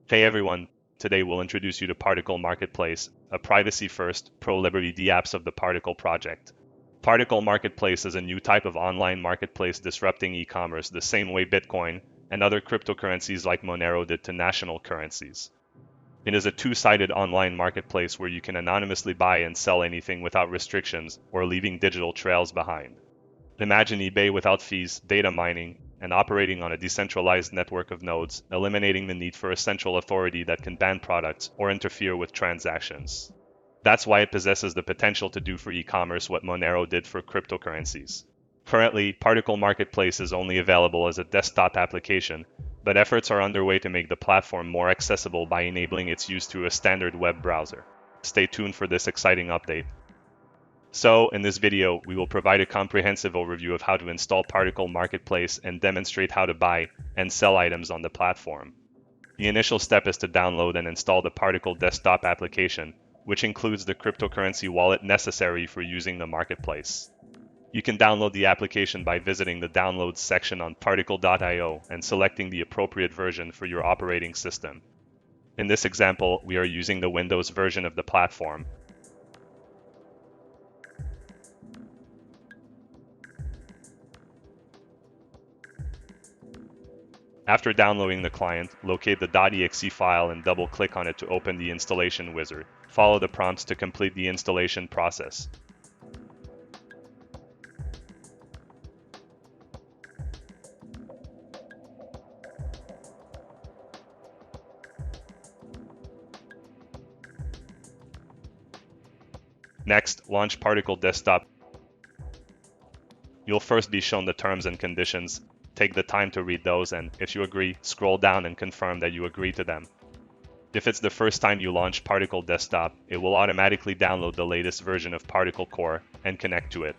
Hey everyone, today we'll introduce you to Particl Marketplace, a privacy-first, pro-liberty dApps of the Particl project. Particl Marketplace is a new type of online marketplace disrupting e-commerce the same way Bitcoin and other cryptocurrencies like Monero did to national currencies. It is a two-sided online marketplace where you can anonymously buy and sell anything without restrictions or leaving digital trails behind. Imagine eBay without fees, data mining, and operating on a decentralized network of nodes, eliminating the need for a central authority that can ban products or interfere with transactions. That's why it possesses the potential to do for e-commerce what Monero did for cryptocurrencies. Currently, Particl Marketplace is only available as a desktop application, but efforts are underway to make the platform more accessible by enabling its use through a standard web browser. Stay tuned for this exciting update. So, in this video, we will provide a comprehensive overview of how to install Particl Marketplace and demonstrate how to buy and sell items on the platform. The initial step is to download and install the Particl desktop application, which includes the cryptocurrency wallet necessary for using the marketplace. You can download the application by visiting the Downloads section on particl.io and selecting the appropriate version for your operating system. In this example, we are using the Windows version of the platform. After downloading the client, locate the .exe file and double-click on it to open the installation wizard. Follow the prompts to complete the installation process. Next, launch Particl Desktop. You'll first be shown the terms and conditions. Take the time to read those, and if you agree, scroll down and confirm that you agree to them. If it's the first time you launch Particl Desktop, it will automatically download the latest version of Particl Core and connect to it.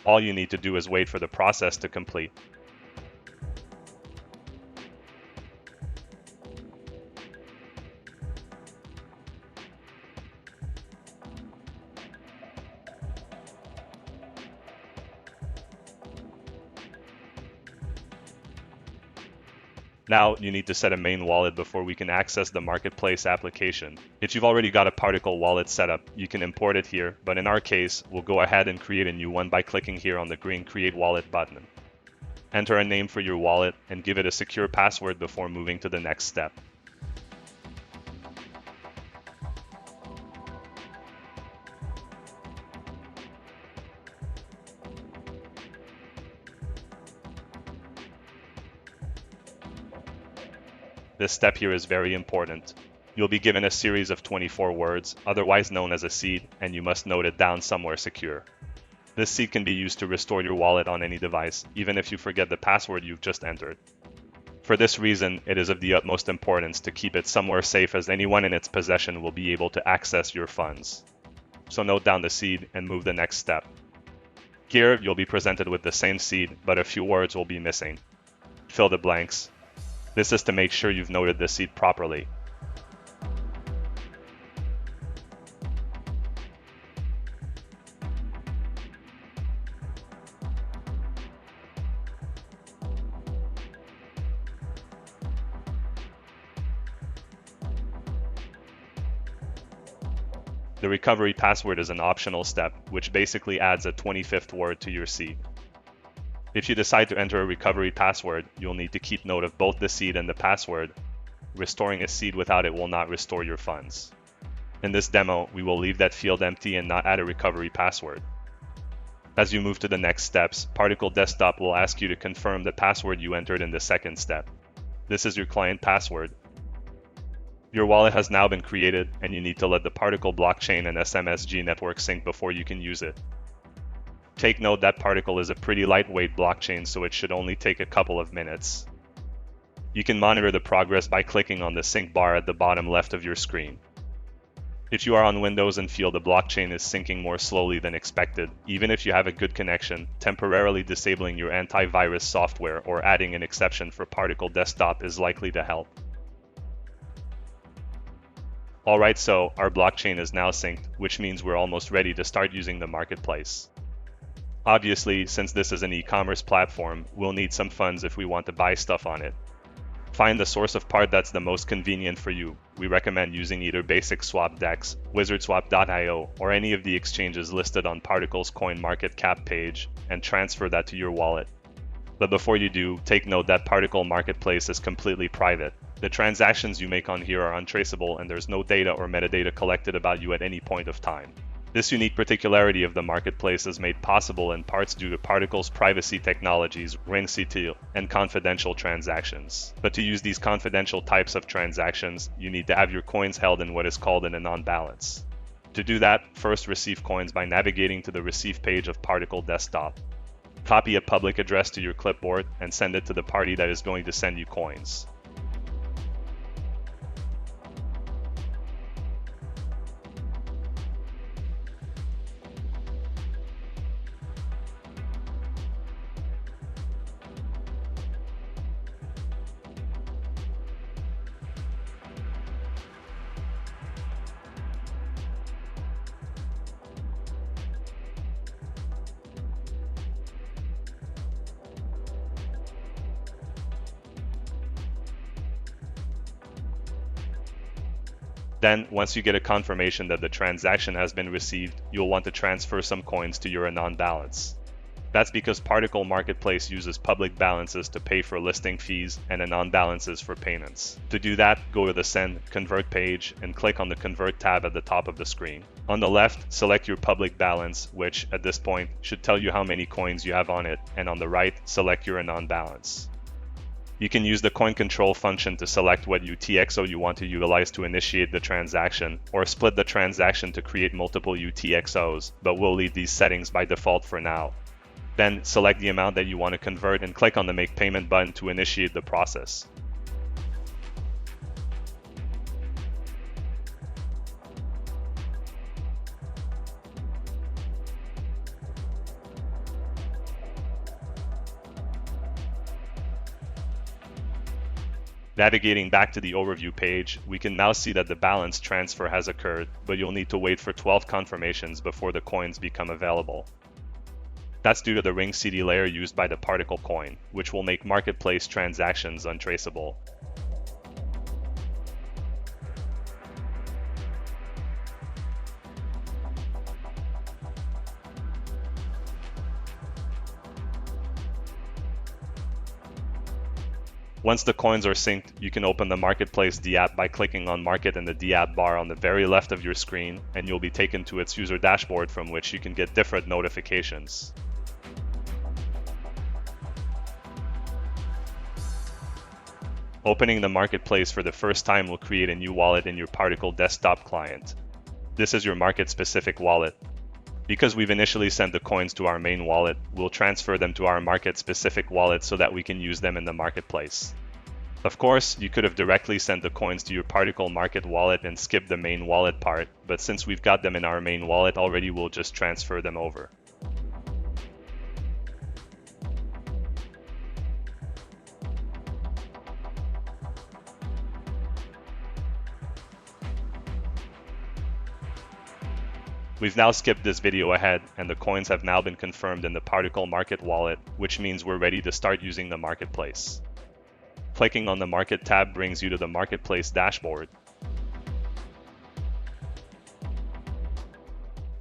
All you need to do is wait for the process to complete. Now, you need to set a main wallet before we can access the Marketplace application. If you've already got a Particl wallet set up, you can import it here, but in our case, we'll go ahead and create a new one by clicking here on the green Create Wallet button. Enter a name for your wallet and give it a secure password before moving to the next step. This step here is very important. You'll be given a series of 24 words, otherwise known as a seed, and you must note it down somewhere secure. This seed can be used to restore your wallet on any device, even if you forget the password you've just entered. For this reason, it is of the utmost importance to keep it somewhere safe, as anyone in its possession will be able to access your funds. So note down the seed and move the next step. Here, you'll be presented with the same seed, but a few words will be missing. Fill the blanks. This is to make sure you've noted the seed properly. The recovery password is an optional step, which basically adds a 25th word to your seed. If you decide to enter a recovery password, you'll need to keep note of both the seed and the password. Restoring a seed without it will not restore your funds. In this demo, we will leave that field empty and not add a recovery password. As you move to the next steps, Particl Desktop will ask you to confirm the password you entered in the second step. This is your client password. Your wallet has now been created, and you need to let the Particl blockchain and SMSG network sync before you can use it. Take note that Particl is a pretty lightweight blockchain, so it should only take a couple of minutes. You can monitor the progress by clicking on the sync bar at the bottom left of your screen. If you are on Windows and feel the blockchain is syncing more slowly than expected, even if you have a good connection, temporarily disabling your antivirus software or adding an exception for Particl Desktop is likely to help. Alright, so our blockchain is now synced, which means we're almost ready to start using the marketplace. Obviously, since this is an e-commerce platform, we'll need some funds if we want to buy stuff on it. Find the source of part that's the most convenient for you. We recommend using either Basic Swap Dex, WizardSwap.io, or any of the exchanges listed on Particl's CoinMarketCap page, and transfer that to your wallet. But before you do, take note that Particl Marketplace is completely private. The transactions you make on here are untraceable, and there's no data or metadata collected about you at any point of time. This unique particularity of the marketplace is made possible in parts due to Particl's privacy technologies, ring-CTL, and confidential transactions. But to use these confidential types of transactions, you need to have your coins held in what is called an Anon balance. To do that, first receive coins by navigating to the Receive page of Particl Desktop. Copy a public address to your clipboard and send it to the party that is going to send you coins. Then, once you get a confirmation that the transaction has been received, you'll want to transfer some coins to your Anon balance. That's because Particl Marketplace uses public balances to pay for listing fees and Anon balances for payments. To do that, go to the Send Convert page and click on the Convert tab at the top of the screen. On the left, select your public balance, which, at this point, should tell you how many coins you have on it, and on the right, select your Anon balance. You can use the coin control function to select what UTXO you want to utilize to initiate the transaction, or split the transaction to create multiple UTXOs, but we'll leave these settings by default for now. Then select the amount that you want to convert and click on the Make Payment button to initiate the process. Navigating back to the overview page, we can now see that the balance transfer has occurred, but you'll need to wait for 12 confirmations before the coins become available. That's due to the ring CD layer used by the Particl coin, which will make marketplace transactions untraceable. Once the coins are synced, you can open the Marketplace DApp by clicking on Market in the DApp bar on the very left of your screen, and you'll be taken to its user dashboard from which you can get different notifications. Opening the Marketplace for the first time will create a new wallet in your Particl desktop client. This is your market-specific wallet. Because we've initially sent the coins to our main wallet, we'll transfer them to our market-specific wallet so that we can use them in the marketplace. Of course, you could have directly sent the coins to your Particl market wallet and skipped the main wallet part, but since we've got them in our main wallet already, we'll just transfer them over. We've now skipped this video ahead, and the coins have now been confirmed in the Particl Market wallet, which means we're ready to start using the marketplace. Clicking on the Market tab brings you to the Marketplace dashboard.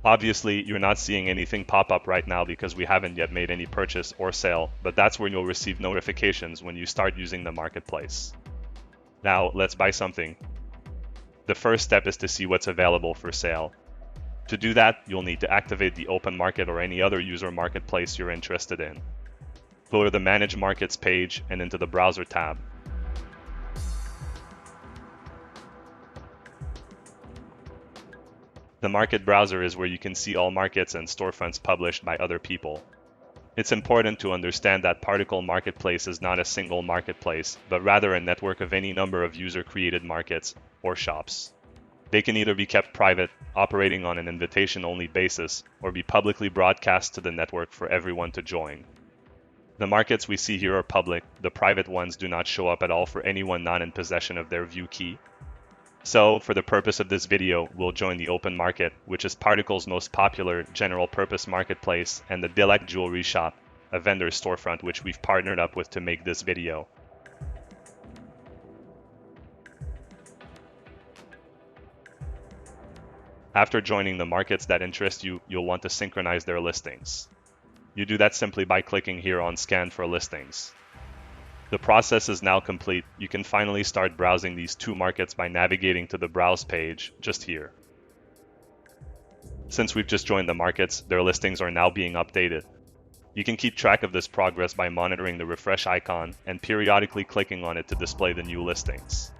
Obviously, you're not seeing anything pop up right now because we haven't yet made any purchase or sale, but that's when you'll receive notifications when you start using the marketplace. Now, let's buy something. The first step is to see what's available for sale. To do that, you'll need to activate the Open Market or any other user marketplace you're interested in. Go to the Manage Markets page and into the Browser tab. The Market Browser is where you can see all markets and storefronts published by other people. It's important to understand that Particl Marketplace is not a single marketplace, but rather a network of any number of user-created markets or shops. They can either be kept private, operating on an invitation-only basis, or be publicly broadcast to the network for everyone to join. The markets we see here are public, the private ones do not show up at all for anyone not in possession of their view key. So, for the purpose of this video, we'll join the Open Market, which is Particl's most popular general-purpose marketplace, and the Dilek Jewelry Shop, a vendor storefront which we've partnered up with to make this video. After joining the markets that interest you, you'll want to synchronize their listings. You do that simply by clicking here on Scan for Listings. The process is now complete. You can finally start browsing these two markets by navigating to the Browse page just here. Since we've just joined the markets, their listings are now being updated. You can keep track of this progress by monitoring the refresh icon and periodically clicking on it to display the new listings.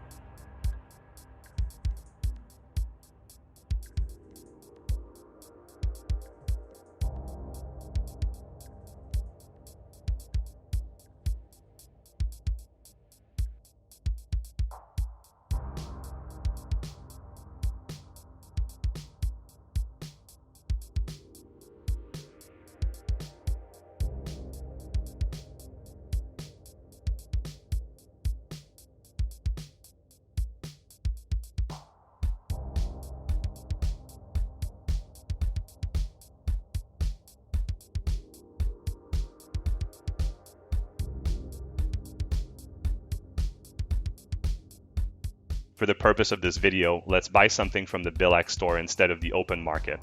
For the purpose of this video, let's buy something from the Billac store instead of the open market.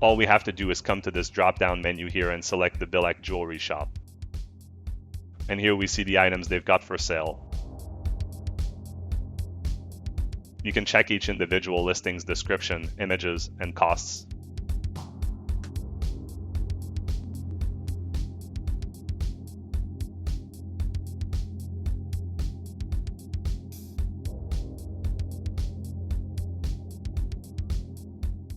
All we have to do is come to this drop-down menu here and select the Billac jewelry shop. And here we see the items they've got for sale. You can check each individual listing's description, images, and costs.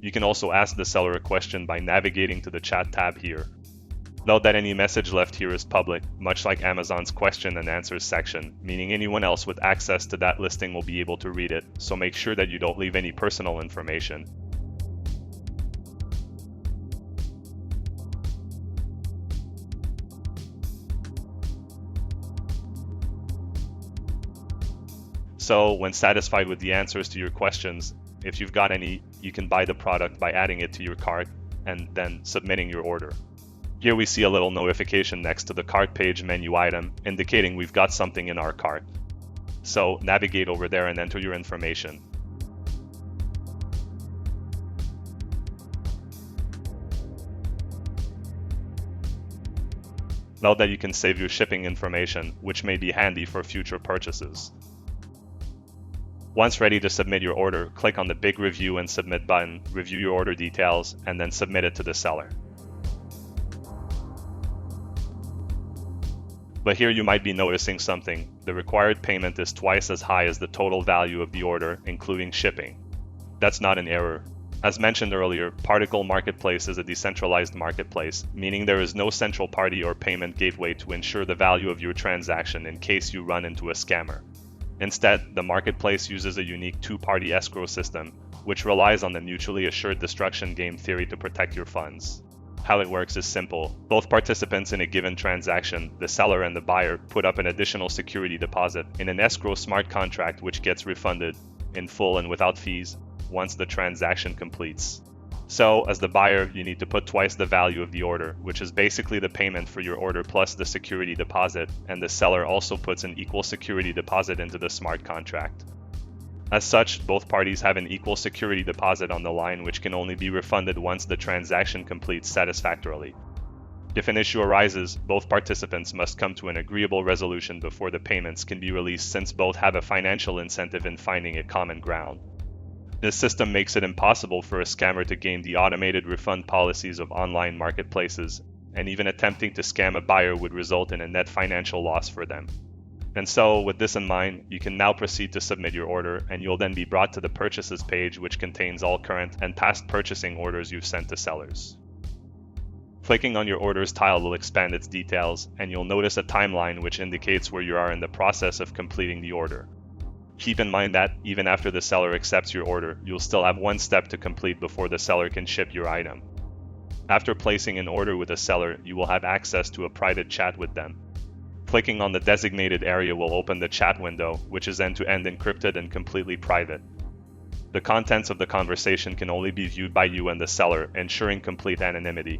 You can also ask the seller a question by navigating to the chat tab here. Note that any message left here is public, much like Amazon's question and answers section, meaning anyone else with access to that listing will be able to read it, so make sure that you don't leave any personal information. So, when satisfied with the answers to your questions, if you've got any, you can buy the product by adding it to your cart and then submitting your order. Here we see a little notification next to the cart page menu item indicating we've got something in our cart. So navigate over there and enter your information. Note that you can save your shipping information, which may be handy for future purchases. Once ready to submit your order, click on the big Review and Submit button, review your order details, and then submit it to the seller. But here you might be noticing something. The required payment is twice as high as the total value of the order, including shipping. That's not an error. As mentioned earlier, Particl Marketplace is a decentralized marketplace, meaning there is no central party or payment gateway to ensure the value of your transaction in case you run into a scammer. Instead, the marketplace uses a unique two-party escrow system, which relies on the mutually assured destruction game theory to protect your funds. How it works is simple. Both participants in a given transaction, the seller and the buyer, put up an additional security deposit in an escrow smart contract which gets refunded in full and without fees once the transaction completes. So, as the buyer, you need to put twice the value of the order, which is basically the payment for your order plus the security deposit, and the seller also puts an equal security deposit into the smart contract. As such, both parties have an equal security deposit on the line which can only be refunded once the transaction completes satisfactorily. If an issue arises, both participants must come to an agreeable resolution before the payments can be released, since both have a financial incentive in finding a common ground. This system makes it impossible for a scammer to game the automated refund policies of online marketplaces, and even attempting to scam a buyer would result in a net financial loss for them. And so, with this in mind, you can now proceed to submit your order, and you'll then be brought to the Purchases page, which contains all current and past purchasing orders you've sent to sellers. Clicking on your orders tile will expand its details, and you'll notice a timeline which indicates where you are in the process of completing the order. Keep in mind that, even after the seller accepts your order, you'll still have one step to complete before the seller can ship your item. After placing an order with a seller, you will have access to a private chat with them. Clicking on the designated area will open the chat window, which is end-to-end encrypted and completely private. The contents of the conversation can only be viewed by you and the seller, ensuring complete anonymity.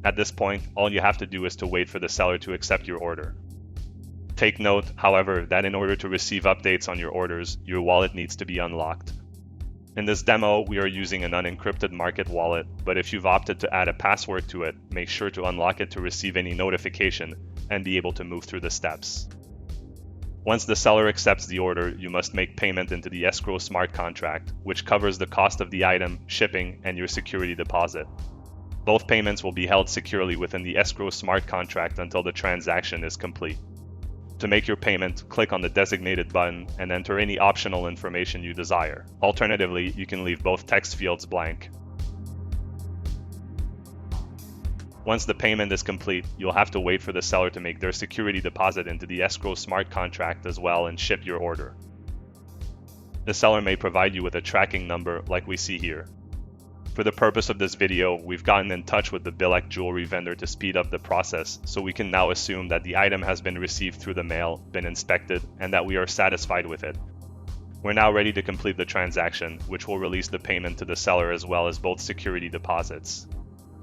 At this point, all you have to do is to wait for the seller to accept your order. Take note, however, that in order to receive updates on your orders, your wallet needs to be unlocked. In this demo, we are using an unencrypted market wallet, but if you've opted to add a password to it, make sure to unlock it to receive any notification and be able to move through the steps. Once the seller accepts the order, you must make payment into the Escrow smart contract, which covers the cost of the item, shipping, and your security deposit. Both payments will be held securely within the Escrow smart contract until the transaction is complete. To make your payment, click on the designated button and enter any optional information you desire. Alternatively, you can leave both text fields blank. Once the payment is complete, you'll have to wait for the seller to make their security deposit into the Escrow smart contract as well and ship your order. The seller may provide you with a tracking number like we see here. For the purpose of this video, we've gotten in touch with the Bilek jewelry vendor to speed up the process, so we can now assume that the item has been received through the mail, been inspected, and that we are satisfied with it. We're now ready to complete the transaction, which will release the payment to the seller as well as both security deposits.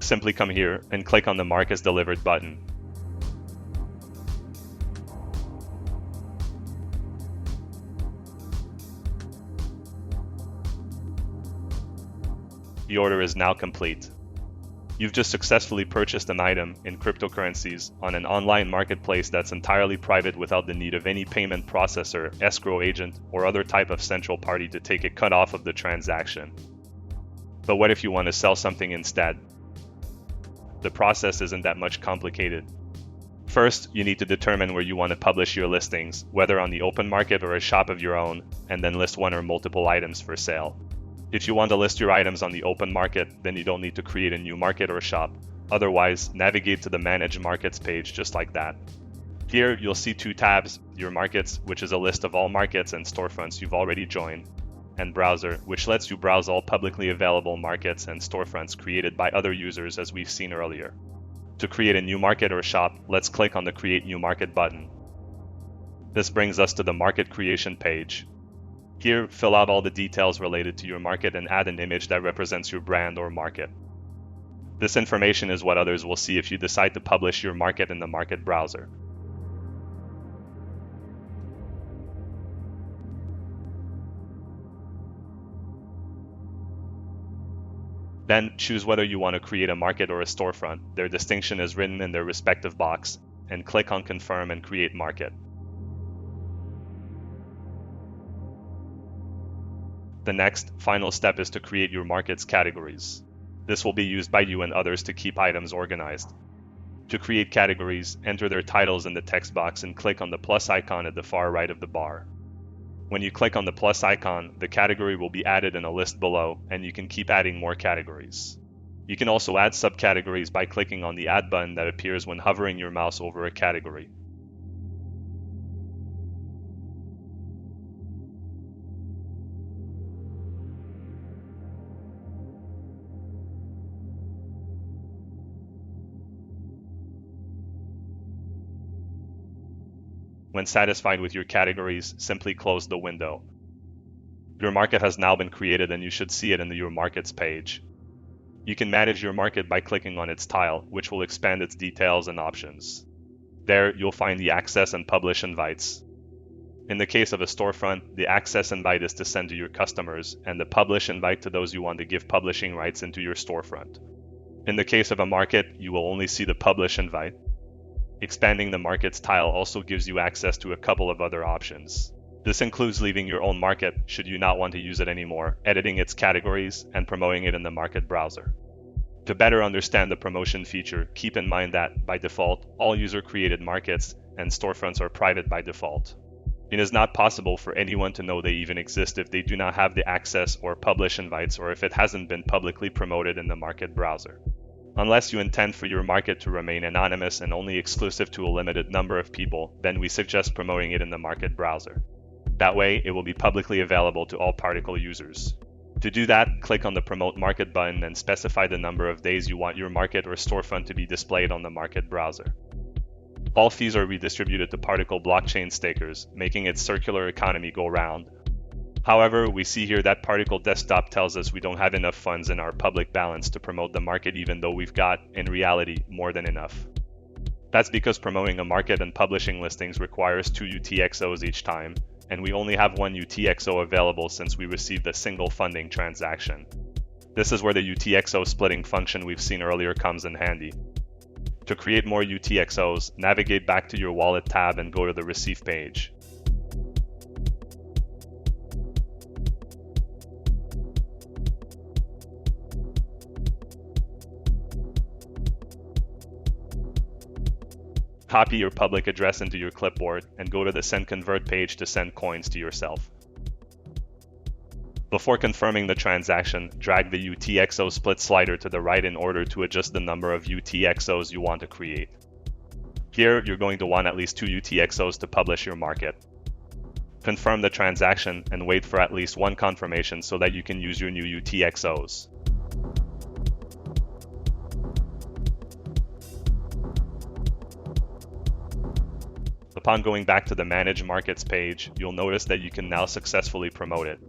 Simply come here and click on the Mark as Delivered button. The order is now complete. You've just successfully purchased an item in cryptocurrencies on an online marketplace that's entirely private without the need of any payment processor, escrow agent, or other type of central party to take a cut off of the transaction. But what if you want to sell something instead? The process isn't that much complicated. First, you need to determine where you want to publish your listings, whether on the open market or a shop of your own, and then list one or multiple items for sale. If you want to list your items on the open market, then you don't need to create a new market or shop. Otherwise, navigate to the Manage Markets page just like that. Here, you'll see two tabs, Your Markets, which is a list of all markets and storefronts you've already joined, and Browser, which lets you browse all publicly available markets and storefronts created by other users as we've seen earlier. To create a new market or shop, let's click on the Create New Market button. This brings us to the Market Creation page. Here, fill out all the details related to your market and add an image that represents your brand or market. This information is what others will see if you decide to publish your market in the market browser. Then, choose whether you want to create a market or a storefront. Their distinction is written in their respective box, and click on Confirm and Create Market. The next, final step is to create your market's categories. This will be used by you and others to keep items organized. To create categories, enter their titles in the text box and click on the plus icon at the far right of the bar. When you click on the plus icon, the category will be added in a list below, and you can keep adding more categories. You can also add subcategories by clicking on the Add button that appears when hovering your mouse over a category. When satisfied with your categories, simply close the window. Your market has now been created and you should see it in the Your Markets page. You can manage your market by clicking on its tile, which will expand its details and options. There, you'll find the Access and Publish invites. In the case of a storefront, the Access invite is to send to your customers, and the Publish invite to those you want to give publishing rights into your storefront. In the case of a market, you will only see the Publish invite. Expanding the markets tile also gives you access to a couple of other options. This includes leaving your own market should you not want to use it anymore, editing its categories, and promoting it in the market browser. To better understand the promotion feature, keep in mind that, by default, all user-created markets and storefronts are private by default. It is not possible for anyone to know they even exist if they do not have the access or publish invites or if it hasn't been publicly promoted in the market browser. Unless you intend for your market to remain anonymous and only exclusive to a limited number of people, then we suggest promoting it in the market browser. That way, it will be publicly available to all Particl users. To do that, click on the Promote Market button and specify the number of days you want your market or storefront to be displayed on the market browser. All fees are redistributed to Particl blockchain stakers, making its circular economy go round. However, we see here that Particl Desktop tells us we don't have enough funds in our public balance to promote the market, even though we've got, in reality, more than enough. That's because promoting a market and publishing listings requires 2 UTXOs each time, and we only have 1 UTXO available since we received a single funding transaction. This is where the UTXO splitting function we've seen earlier comes in handy. To create more UTXOs, navigate back to your Wallet tab and go to the Receive page. Copy your public address into your clipboard and go to the Send Convert page to send coins to yourself. Before confirming the transaction, drag the UTXO split slider to the right in order to adjust the number of UTXOs you want to create. Here, you're going to want at least 2 UTXOs to publish your market. Confirm the transaction and wait for at least 1 confirmation so that you can use your new UTXOs. Upon going back to the Manage Markets page, you'll notice that you can now successfully promote it.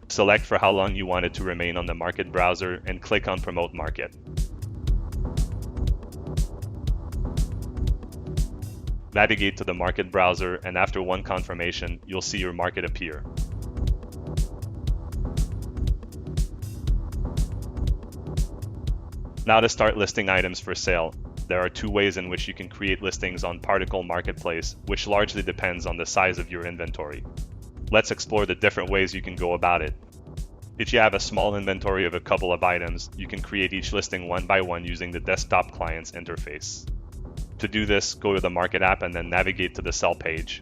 Select for how long you want it to remain on the market browser and click on Promote Market. Navigate to the market browser, and after 1 confirmation, you'll see your market appear. Now to start listing items for sale, there are 2 ways in which you can create listings on Particl Marketplace, which largely depends on the size of your inventory. Let's explore the different ways you can go about it. If you have a small inventory of a couple of items, you can create each listing one by one using the desktop client's interface. To do this, go to the Market app and then navigate to the Sell page.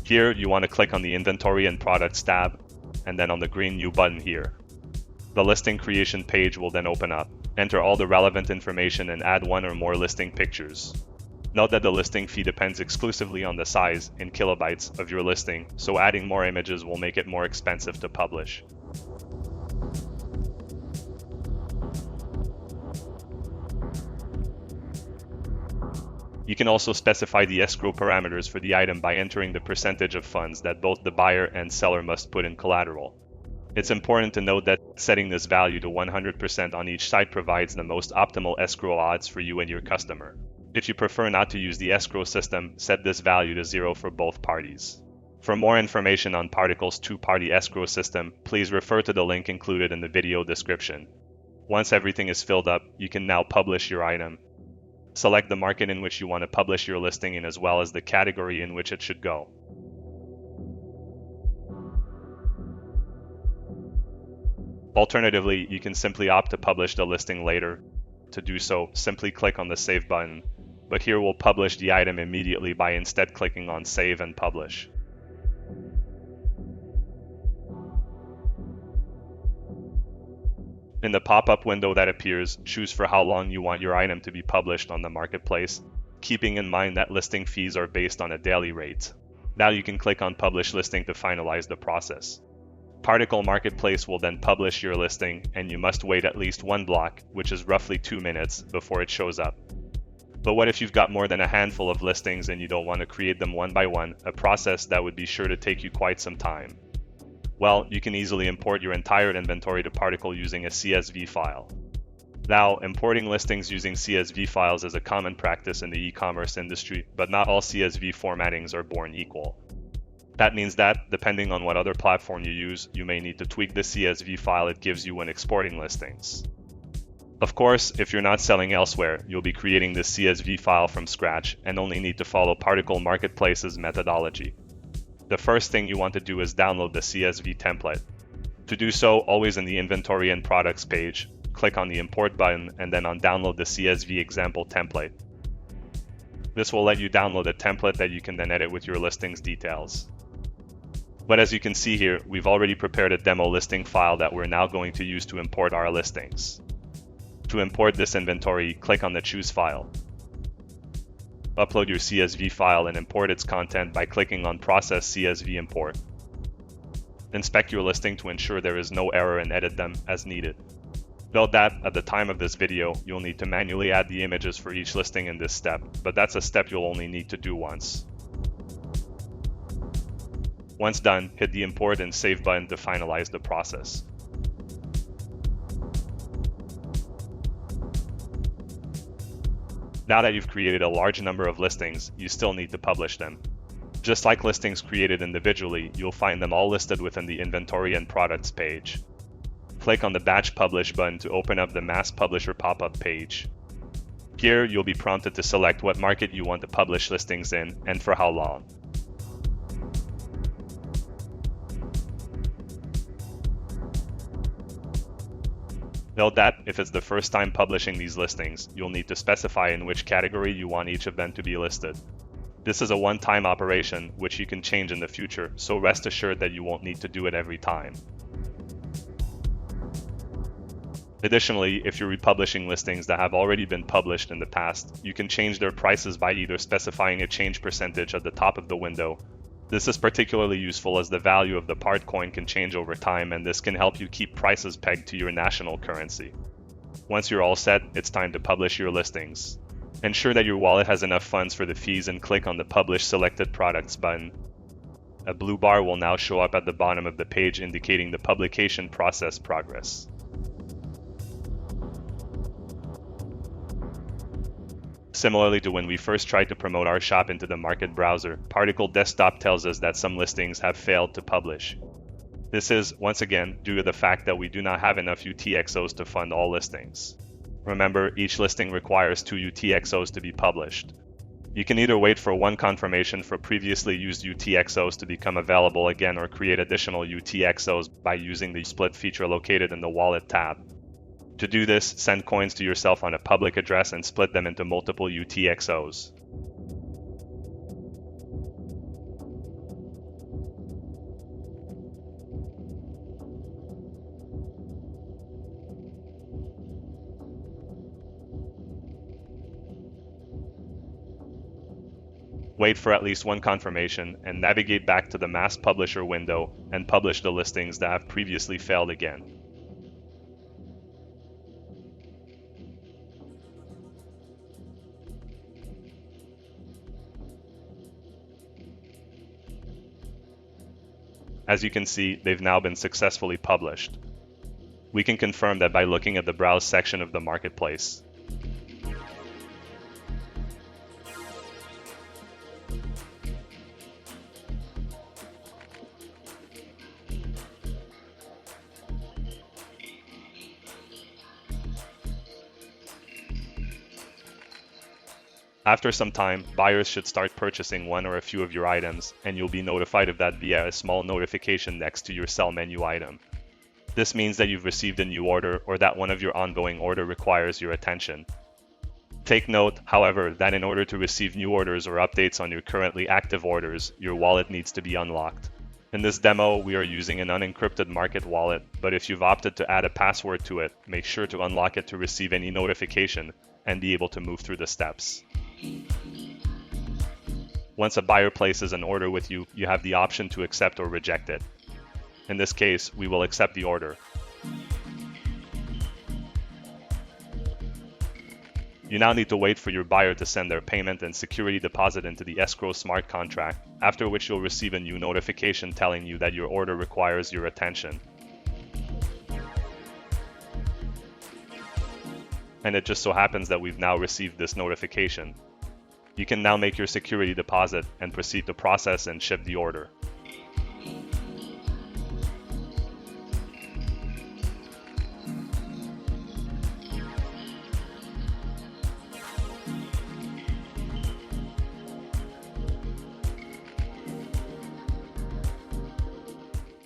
Here, you want to click on the Inventory and Products tab, and then on the green New button here. The listing creation page will then open up. Enter all the relevant information and add 1 or more listing pictures. Note that the listing fee depends exclusively on the size, in kilobytes, of your listing, so adding more images will make it more expensive to publish. You can also specify the escrow parameters for the item by entering the percentage of funds that both the buyer and seller must put in collateral. It's important to note that setting this value to 100% on each site provides the most optimal escrow odds for you and your customer. If you prefer not to use the escrow system, set this value to 0 for both parties. For more information on Particl's 2-party escrow system, please refer to the link included in the video description. Once everything is filled up, you can now publish your item. Select the market in which you want to publish your listing in, as well as the category in which it should go. Alternatively, you can simply opt to publish the listing later. To do so, simply click on the Save button, but here we'll publish the item immediately by instead clicking on Save and Publish. In the pop-up window that appears, choose for how long you want your item to be published on the marketplace, keeping in mind that listing fees are based on a daily rate. Now you can click on Publish Listing to finalize the process. Particl Marketplace will then publish your listing, and you must wait at least 1 block, which is roughly 2 minutes, before it shows up. But what if you've got more than a handful of listings and you don't want to create them one by one, a process that would be sure to take you quite some time? Well, you can easily import your entire inventory to Particl using a CSV file. Now, importing listings using CSV files is a common practice in the e-commerce industry, but not all CSV formattings are born equal. That means that, depending on what other platform you use, you may need to tweak the CSV file it gives you when exporting listings. Of course, if you're not selling elsewhere, you'll be creating this CSV file from scratch and only need to follow Particl Marketplace's methodology. The first thing you want to do is download the CSV template. To do so, always in the Inventory and Products page, click on the Import button and then on Download the CSV example template. This will let you download a template that you can then edit with your listings details. But as you can see here, we've already prepared a demo listing file that we're now going to use to import our listings. To import this inventory, click on the Choose File. Upload your CSV file and import its content by clicking on Process CSV Import. Inspect your listing to ensure there is no error and edit them as needed. Note that at the time of this video, you'll need to manually add the images for each listing in this step, but that's a step you'll only need to do once. Once done, hit the Import and Save button to finalize the process. Now that you've created a large number of listings, you still need to publish them. Just like listings created individually, you'll find them all listed within the Inventory and Products page. Click on the Batch Publish button to open up the Mass Publisher pop-up page. Here, you'll be prompted to select what market you want to publish listings in and for how long. Note that if it's the first time publishing these listings, you'll need to specify in which category you want each of them to be listed. This is a one-time operation, which you can change in the future, so rest assured that you won't need to do it every time. Additionally, if you're republishing listings that have already been published in the past, you can change their prices by either specifying a change percentage at the top of the window. This is particularly useful as the value of the part coin can change over time, and this can help you keep prices pegged to your national currency. Once you're all set, it's time to publish your listings. Ensure that your wallet has enough funds for the fees and click on the Publish Selected Products button. A blue bar will now show up at the bottom of the page indicating the publication process progress. Similarly to when we first tried to promote our shop into the Market browser, Particl Desktop tells us that some listings have failed to publish. This is, once again, due to the fact that we do not have enough UTXOs to fund all listings. Remember, each listing requires 2 UTXOs to be published. You can either wait for one confirmation for previously used UTXOs to become available again or create additional UTXOs by using the Split feature located in the Wallet tab. To do this, send coins to yourself on a public address and split them into multiple UTXOs. Wait for at least one confirmation and navigate back to the Mass Publisher window and publish the listings that have previously failed again. As you can see, they've now been successfully published. We can confirm that by looking at the Browse section of the marketplace. After some time, buyers should start purchasing one or a few of your items, and you'll be notified of that via a small notification next to your Sell menu item. This means that you've received a new order or that one of your ongoing orders requires your attention. Take note, however, that in order to receive new orders or updates on your currently active orders, your wallet needs to be unlocked. In this demo, we are using an unencrypted market wallet, but if you've opted to add a password to it, make sure to unlock it to receive any notification and be able to move through the steps. Once a buyer places an order with you, you have the option to accept or reject it. In this case, we will accept the order. You now need to wait for your buyer to send their payment and security deposit into the Escrow smart contract, after which you'll receive a new notification telling you that your order requires your attention. And it just so happens that we've now received this notification. You can now make your security deposit and proceed to process and ship the order.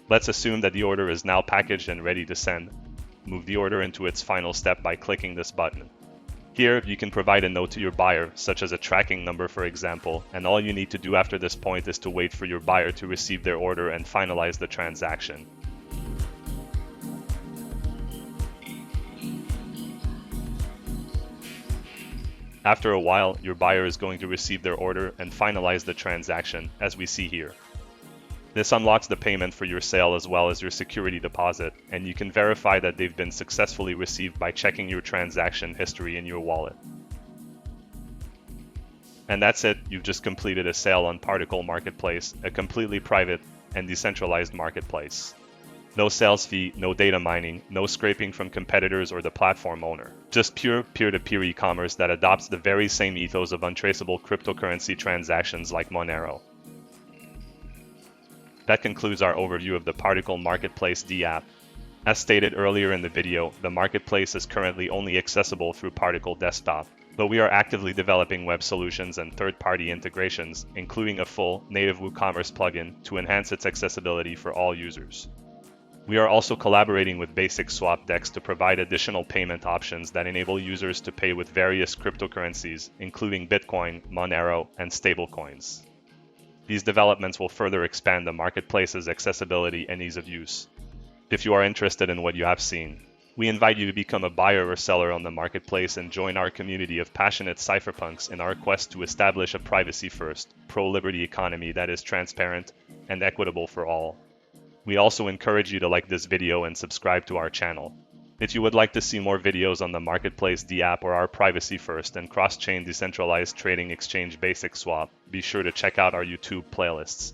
Let's assume that the order is now packaged and ready to send. Move the order into its final step by clicking this button. Here, you can provide a note to your buyer, such as a tracking number for example, and all you need to do after this point is to wait for your buyer to receive their order and finalize the transaction. After a while, your buyer is going to receive their order and finalize the transaction, as we see here. This unlocks the payment for your sale as well as your security deposit, and you can verify that they've been successfully received by checking your transaction history in your wallet. And that's it, you've just completed a sale on Particl Marketplace, a completely private and decentralized marketplace. No sales fee, no data mining, no scraping from competitors or the platform owner. Just pure peer-to-peer e-commerce that adopts the very same ethos of untraceable cryptocurrency transactions like Monero. That concludes our overview of the Particl Marketplace D app. As stated earlier in the video, the marketplace is currently only accessible through Particl Desktop, but we are actively developing web solutions and third-party integrations, including a full native WooCommerce plugin to enhance its accessibility for all users. We are also collaborating with Basic Swap DEX to provide additional payment options that enable users to pay with various cryptocurrencies, including Bitcoin, Monero, and stablecoins. These developments will further expand the marketplace's accessibility and ease of use. If you are interested in what you have seen, we invite you to become a buyer or seller on the marketplace and join our community of passionate cypherpunks in our quest to establish a privacy-first, pro-liberty economy that is transparent and equitable for all. We also encourage you to like this video and subscribe to our channel. If you would like to see more videos on the Marketplace D app or our privacy-first and cross-chain decentralized trading exchange Basic Swap, be sure to check out our YouTube playlists.